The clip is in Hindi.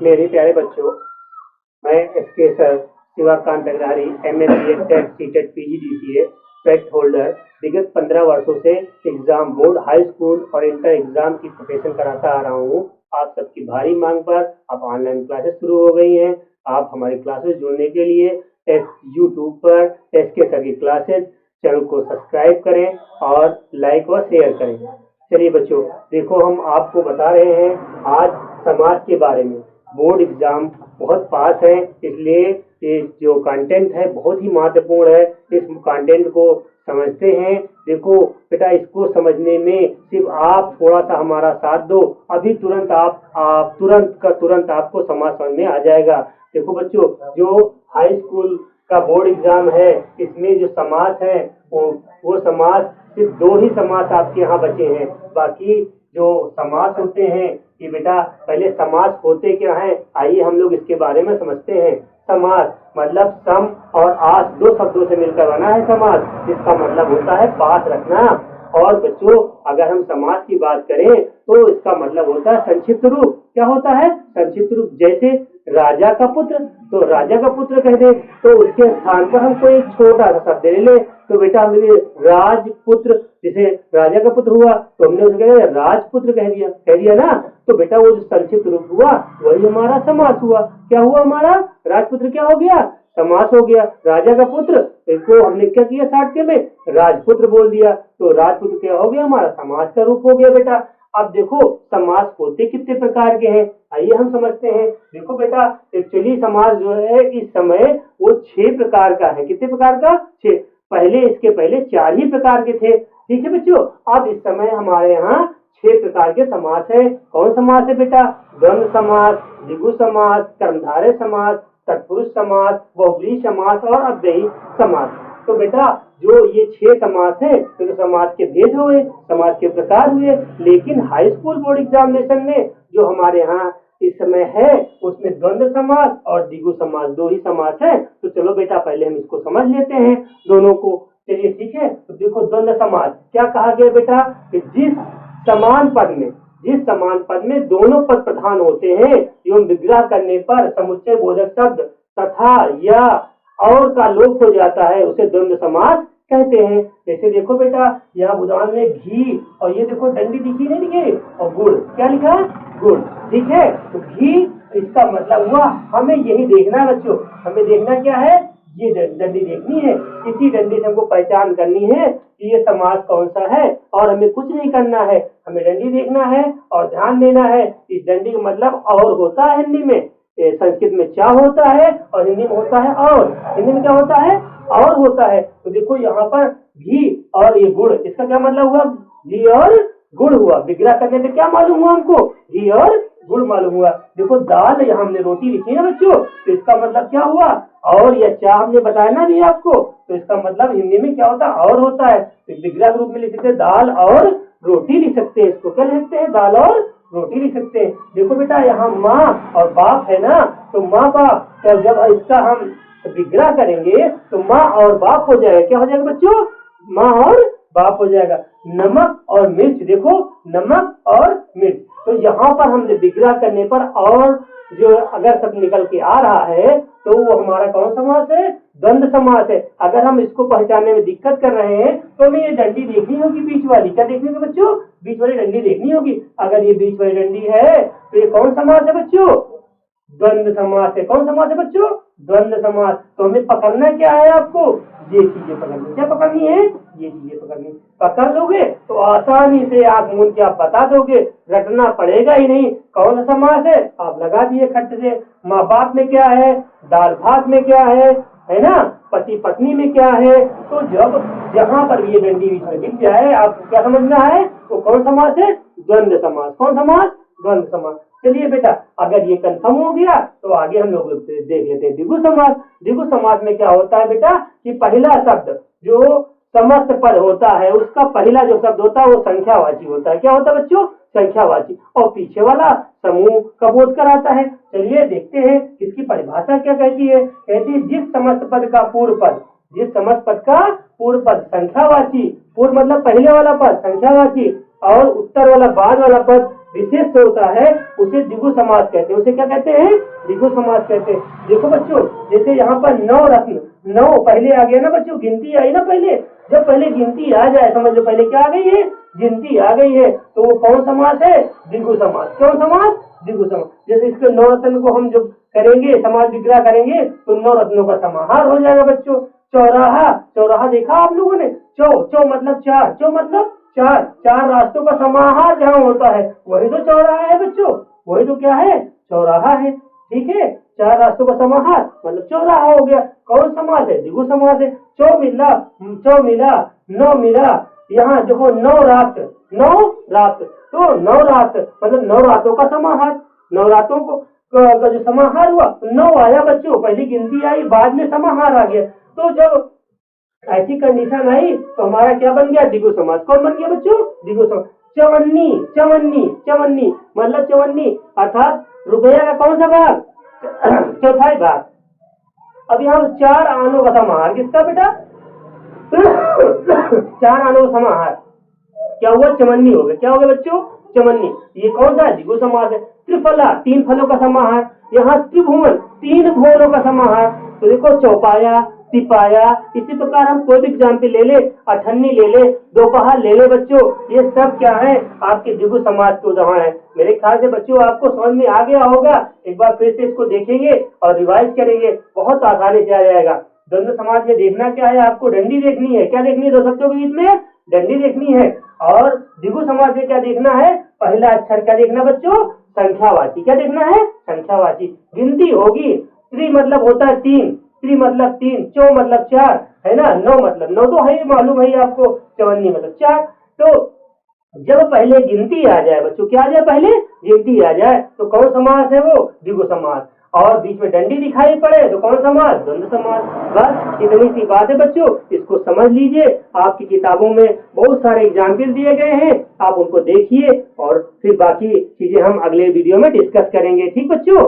मेरे प्यारे बच्चों, मैं SK sir Shivakant Agrahari MA TET CTET PGDCA fact holder विगत 15 वर्षों से एग्जाम बोर्ड, हाई स्कूल और इंटर एग्जाम की प्रिपरेशन कराता आ रहा हूँ। आप सबकी भारी मांग पर अब ऑनलाइन क्लासेस शुरू हो गई हैं। आप हमारी क्लासेस जुड़ने के लिए यूट्यूब पर एसके सर की क्लासेस चैनल को सब्सक्राइब करें और लाइक व शेयर करें। चलिए बच्चों, देखो हम आपको बता रहे हैं आज समाज के बारे में। बोर्ड एग्जाम बहुत पास है, इसलिए ये जो कंटेंट है बहुत ही महत्वपूर्ण है। इस कंटेंट को समझते हैं। देखो बेटा, इसको समझने में सिर्फ आप थोड़ा सा हमारा साथ दो, अभी तुरंत आप तुरंत आपको समाज समझ में आ जाएगा। देखो बच्चों, जो हाई स्कूल का बोर्ड एग्जाम है, इसमें जो समाज है वो समाज सिर्फ 2 ही समाज आपके यहाँ बचे हैं। बाकी जो समाज होते हैं कि बेटा पहले समाज होते क्या है, आइए हम लोग इसके बारे में समझते हैं। समाज मतलब सम और आस 2 शब्दों से मिलकर बना है समाज, जिसका मतलब होता है पास रखना। और बच्चों, अगर हम समाज की बात करें तो इसका मतलब होता है संक्षिप्त रूप। क्या होता है संक्षिप्त रूप? जैसे राजा का पुत्र, तो राजा का पुत्र कह दे तो उसके स्थान पर हम कोई छोटा सा शब्द ले ले, तो बेटा हमने राजपुत्र, जैसे राजा का पुत्र हुआ तो हमने उसे राजपुत्र कह दिया ना। तो बेटा वो जो संक्षिप्त रूप हुआ वही हमारा समास हुआ। क्या हुआ हमारा? राजपुत्र क्या हो गया? समास हो गया। राजा का पुत्र, इसको हमने क्या किया सार्थक में? राजपुत्र बोल दिया, तो राजपुत्र क्या हो गया? हमारा समास का रूप हो गया बेटा। अब देखो समास होते कितने प्रकार के हैं, आइए हम समझते हैं। देखो बेटा, एक्चुअली समास जो है इस समय वो 6 प्रकार का है। कितने प्रकार का? 6। इसके पहले 4 ही प्रकार के थे। ठीक है बच्चों, अब इस समय हमारे यहाँ 6 प्रकार के समास है। कौन समास है बेटा? द्वंद्व समास, द्विगु समास, कर्मधारय समास, तत्पुरुष समास, बहुब्रीहि समास और अव्ययी समास। तो बेटा जो ये 6 समास है, तो समास के भेद हुए, समास के प्रकार हुए। लेकिन हाई स्कूल बोर्ड एग्जामिनेशन में जो हमारे यहाँ इस समय है उसमें द्वंद्व समास और द्विगु समास 2 ही समास है। तो चलो बेटा पहले हम इसको समझ लेते हैं दोनों को। चलिए ठीक है, तो देखो द्वंद्व समास क्या कहा गया बेटा कि जिस समान पद में दोनों पद प्रधान होते हैं एवं विग्रह करने पर समुच्चय बोधक शब्द तथा या और का लोप हो जाता है, उसे द्वंद्व समास कहते हैं। जैसे देखो बेटा, यहाँ उदाहरण में घी और ये देखो डंडी दिखी नहीं दिखे, और गुड़, क्या लिखा है? गुड़। ठीक है, तो घी, इसका मतलब हुआ हमें यही देखना है बच्चों। हमें देखना क्या है? ये डंडी देखनी है। इसी डंडी से हमको पहचान करनी है कि ये समास कौन सा है, और हमें कुछ नहीं करना है, हमें डंडी देखना है और ध्यान देना है। इस डंडी का मतलब और होता है हिंदी में, संस्कृत में चा होता है और हिंदी में होता है और। हिंदी में क्या होता है? और होता है। तो देखो यहाँ पर घी और ये गुड़, इसका क्या मतलब हुआ? घी और गुड़ हुआ। विग्रह करने पे क्या मालूम हुआ हमको? घी और गुड़ मालूम हुआ। देखो दाल, यहाँ हमने रोटी लिखी है बच्चों, तो इसका मतलब क्या हुआ? और या चाह हमने बताया ना भी आपको, तो इसका मतलब हिंदी में क्या होता है? और होता है। तो विग्रह रूप में लिख सकते हैं दाल और रोटी लिख सकते हैं। इसको क्या लिख सकते हैं? दाल और रोटी लिख सकते हैं। देखो बेटा, यहाँ माँ और बाप है ना, तो माँ बाप, तो जब इसका हम विग्रह करेंगे तो माँ और बाप हो जाएगा। क्या हो जाएगा बच्चों? माँ और बाप हो जाएगा। नमक और मिर्च, देखो नमक और मिर्च, तो यहाँ पर हमने विग्रह करने पर और जो अगर सब निकल के आ रहा है तो वो हमारा कौन समास है? द्वंद्व समास है। अगर हम इसको पहचानने में दिक्कत कर रहे हैं तो हमें ये डंडी देखनी होगी बीच वाली। क्या देखनी होगी बच्चों? बीच वाली डंडी देखनी होगी। अगर ये बीच वाली डंडी है तो ये कौन समास है बच्चों? द्वंद्व समास है। कौन समास है बच्चों? द्वंद्व समास। तो हमें पकड़ना क्या है आपको? ये चीजें पकड़नी। क्या पकड़नी है? ये चीजें पकड़नी। पकड़ लोगे तो आसानी से आंख मूंद के आप बता दोगे, रटना पड़ेगा ही नहीं। कौन सा समास है? आप लगा दिए खट से। माँ बाप में क्या है? दाल भात में क्या है ना? पति पत्नी में क्या है? तो जब जहां पर भी ये डंडी बीच में दिख जाए, आपको क्या समझना है? तो कौन समास है? द्वंद्व समास। कौन समास? द्वंद्व समास। चलिए बेटा, अगर ये कंफर्म हो गया तो आगे हम लोग देख लेते हैं द्विगु समास। द्विगु समास में क्या होता है बेटा कि पहला शब्द जो समस्त पद होता है, उसका पहला जो शब्द होता है वो संख्यावाची होता है। क्या होता है बच्चों? संख्यावाची। और पीछे वाला समूह का बोध कराता है। चलिए देखते हैं इसकी परिभाषा क्या कहती है। कहती है जिस समस्त पद का पूर्व पद, जिस समस्त पद का पूर्व पद संख्यावाची, पूर्व मतलब पहले वाला पद संख्यावाची, और उत्तर वाला बाद वाला पद विशेष होता है उसे द्विगु समास कहते हैं। उसे क्या कहते हैं? द्विगु समास कहते हैं। देखो बच्चों, जैसे यहाँ पर नौ रत्न, नौ पहले आ गया ना बच्चों, गिनती आई ना पहले। जब पहले गिनती आ जाए, समझ लो पहले क्या आ गई है? गिनती आ गई है, तो वो कौन समास है? द्विगु समास। कौन समास? द्विगु समास। जैसे इसके नौ रत्न को हम जब करेंगे, समास विग्रह करेंगे, तो नौ रत्नों का समाहार हो जाएगा बच्चों। चौराहा, चौराहा देखा आप लोगों ने? चौ मतलब चार, चौ मतलब चार, चार रास्तों का समाहार जहाँ होता है वही तो चौराहा है बच्चों। वही तो क्या है? चौराहा है। ठीक है, चार रास्तों का समाहार मतलब चौराहा हो गया। कौन समास है? द्विगु समास है। चौ मिला, नौ मिला। यहाँ देखो नौ रात, नौ रात, तो नौ रात मतलब नौ रातों का समाहार। नौ रातों को का जो समाहार हुआ, नौ आया बच्चों, पहली गिनती आई, बाद में समाहार आ गया। तो जब ऐसी कंडीशन आई तो हमारा क्या बन गया? द्विगु समास। कौन बन गया बच्चों? द्विगु समास। चवन्नी, चवन्नी, चवन्नी मतलब चवन्नी अर्थात रुपया का कौन सा भाग? चौथाई भाग। अब यहाँ चार आनों का समाहार किसका बेटा? चार आनों का समाहार क्या हुआ? चवन्नी हो गया। क्या हो गया बच्चों? चवन्नी। ये कौन सा? द्विगु समास है। त्रिफला, तीन फलों का समाहार। यहाँ त्रिभुवन, तीन भुवनों का समाहार। तो देखो चौपाया, तिपाया, इसी प्रकार हम कोई भी एग्जाम्पल ले ले, अठन्नी ले ले, दोपहर ले ले बच्चों, ये सब क्या है? आपके द्विगु समास के उदाहरण है। मेरे ख्याल से बच्चों आपको समझ में आ गया होगा। एक बार फिर से इसको देखेंगे और रिवाइज करेंगे, बहुत आसानी से आ जाएगा। द्वंद्व समास में देखना क्या है आपको? डंडी देखनी है। क्या देखनी है? दो शब्दों के बीच में डंडी देखनी है। और द्विगु समास में क्या देखना है? पहला अक्षर क्या देखना बच्चों? संख्यावाची। क्या देखना है? संख्यावाची। गिनती होगी। त्रि मतलब होता है तीन, त्रि मतलब तीन, चौ मतलब चार, है ना, नौ मतलब नौ तो है मालूम है आपको, चवन्नी मतलब चार। तो जब पहले गिनती आ जाए बच्चों, क्या आ जाए? पहले गिनती आ जाए तो कौन समास है वो? द्विगु समास। और बीच में डंडी दिखाई पड़े तो कौन समास? द्वंद्व समास। बस इतनी सी बात है बच्चों, इसको समझ लीजिए। आपकी किताबों में बहुत सारे एग्जाम्पल दिए गए हैं, आप उनको देखिए और फिर बाकी चीजें हम अगले वीडियो में डिस्कस करेंगे। ठीक बच्चों?